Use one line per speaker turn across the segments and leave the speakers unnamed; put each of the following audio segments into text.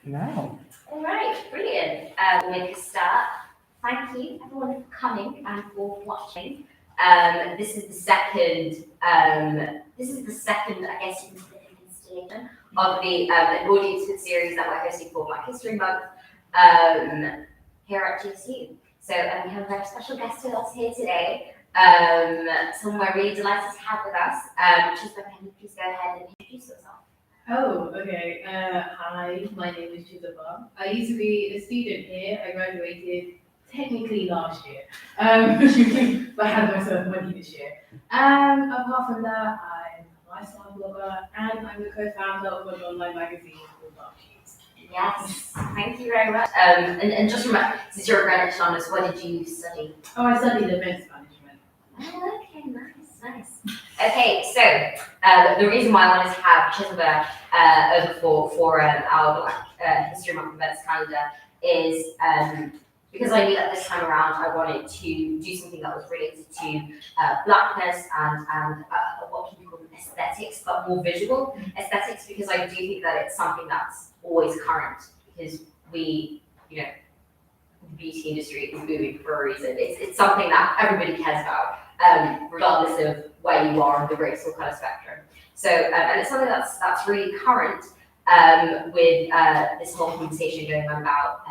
No.
All right, brilliant. We'll make a start. Thank you, everyone, for coming and for watching. This is the second. I guess you can say, installation of the an audience series that we're hosting for Black History Month here at GSU. So we have a very special guest with us here today. Someone we're really delighted to have with us. Chizoba, can you please go ahead and introduce yourself?
Oh, okay. Hi, my name is Chizoba. I used to be a student here. I graduated technically last year, but I had myself money this year. Apart from that, I'm a lifestyle blogger and I'm the co-founder of an online magazine called Dark Hues.
Yes, thank you very much. And just remember, since you're a Greenwich alumnus, what did you study?
Oh, I studied events management.
Oh, okay, nice. Okay, so the reason why I wanted to have Chizoba over for our Black History Month events calendar is because I knew that this time around I wanted to do something that was related to Blackness and what people call aesthetics, but more visual aesthetics, because I do think that it's something that's always current, because the beauty industry is moving for a reason. It's something that everybody cares about, regardless of where you are on the racial kind of spectrum. So, and it's something that's really current with this whole conversation going on about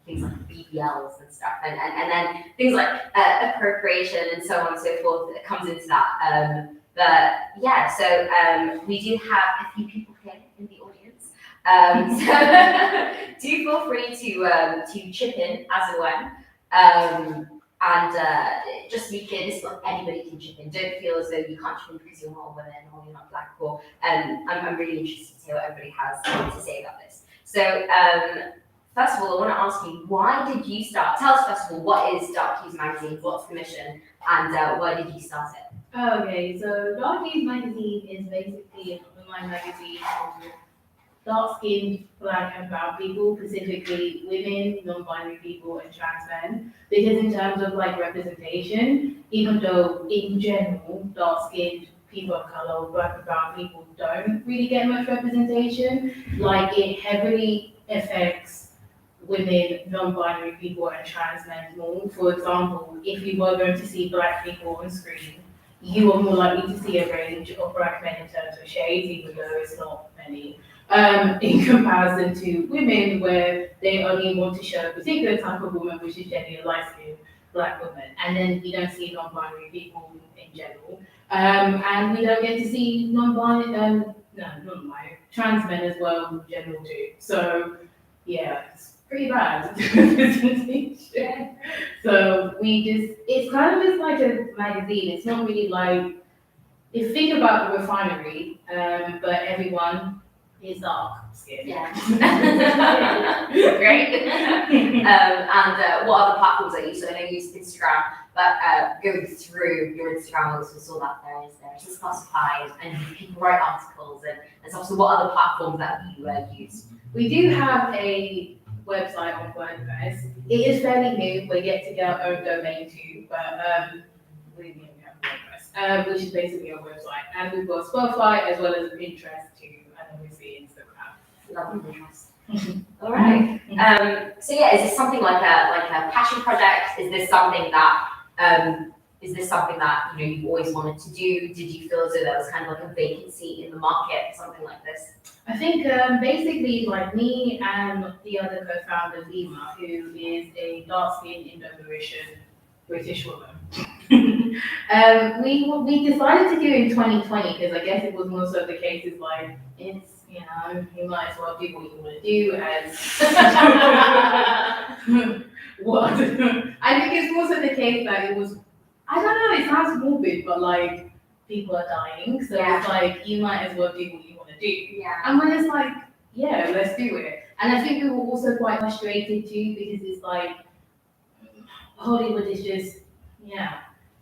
things like BBLs and stuff, and then things like appropriation and so on and so forth that comes into that. But yeah, so we do have a few people here in the audience. So do feel free to chip in as and when. And just to be clear, this is not anybody can chip in. Don't feel as though you can't chip in because you're not a woman or you're not black. Or I'm really interested to hear what everybody has to say about this. So first of all, I want to ask you, why did you start? Tell us first of all, what is Dark Hues Magazine? What's the mission? And why did you start it?
Okay, so Dark Hues Magazine is basically an online magazine for dark-skinned, black and brown people, specifically women, non-binary people, and trans men. Because in terms of representation, even though in general dark-skinned people of color, black and brown people don't really get much representation, it heavily affects women, non-binary people, and trans men more. For example, if you were going to see black people on screen, you are more likely to see a range of black men in terms of shades, even though it's not many. In comparison to women, where they only want to show a particular type of woman, which is generally a light-skinned black woman, and then we don't see non-binary people in general, and we don't get to see trans men as well in general too. So yeah, it's pretty bad. So it's kind of just like a magazine. It's not really if you think about the refinery, but everyone is dark skin.
Yeah. Great. And what other platforms are you using? I know you use Instagram, but going through your Instagram, we saw that there's classified and people write articles and stuff. So what other platforms that you use?
We do have a website on WordPress. It is fairly new. We're yet to get our own domain too, but we have WordPress, which is basically our website. And we've got Spotify as well as Pinterest too. Obviously Instagram.
Love Pinterest. All right. So yeah, is this something like a passion project? Is this something that you always wanted to do? Did you feel as though there was kind of a vacancy in the market for something like this?
I think basically me and the other co-founder Lima, who is a dark-skinned Indo-Mauritian British woman. We decided to do it in 2020 because I guess it was more so the case is it's you might as well do what you want to do as what I think it's more so the case that it was, I don't know, it sounds morbid, but people are dying, so it's you might as well do what you want to do.
Yeah.
And when it's yeah, let's do it. And I think we were also quite frustrated too because it's Hollywood is just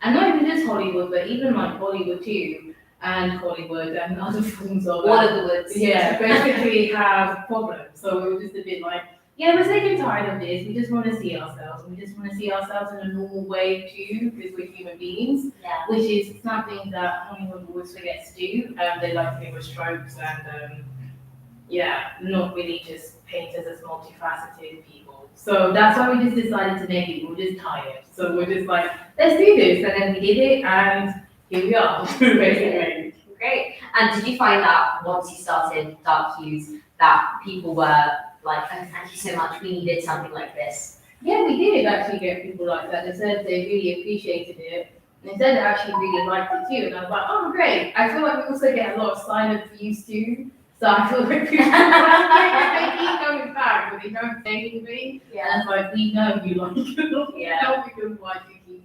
and not even just Hollywood, but even Bollywood too, and Hollywood and other forms of
all of the woods.
Yeah, basically have problems. So we were just a bit we're sick and tired of this. We just want to see ourselves. We just want to see ourselves in a normal way too, because we're human beings, which is something that Hollywood always forgets to do. They like to give us tropes and not really just painters as multifaceted people. So that's why we just decided to make it. We were just tired. So we're just like, let's do this. And then we did it, and here we are, basically.
Great. And did you find that once you started Dark Hues, that people were like, oh, thank you so much, we needed something like this?
Yeah, we did actually get people like that. They said they really appreciated it. And they said they actually really liked it too. And I was like, oh, great. I feel like we also get a lot of silent views too. So I feel like people they keep coming back, but they don't say anything.
Yeah.
And it's like, we know you like it.
Yeah.
Because why do you keep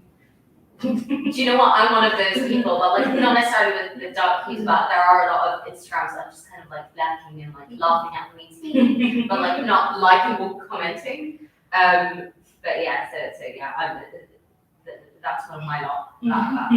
Do you know what? I'm one of those people, but like not necessarily with the Dark Hues, but there are a lot of Instagrams that are just kind of like lurking and like laughing at me speaking, but like not liking or commenting. But yeah, so yeah, that's one of my lot. That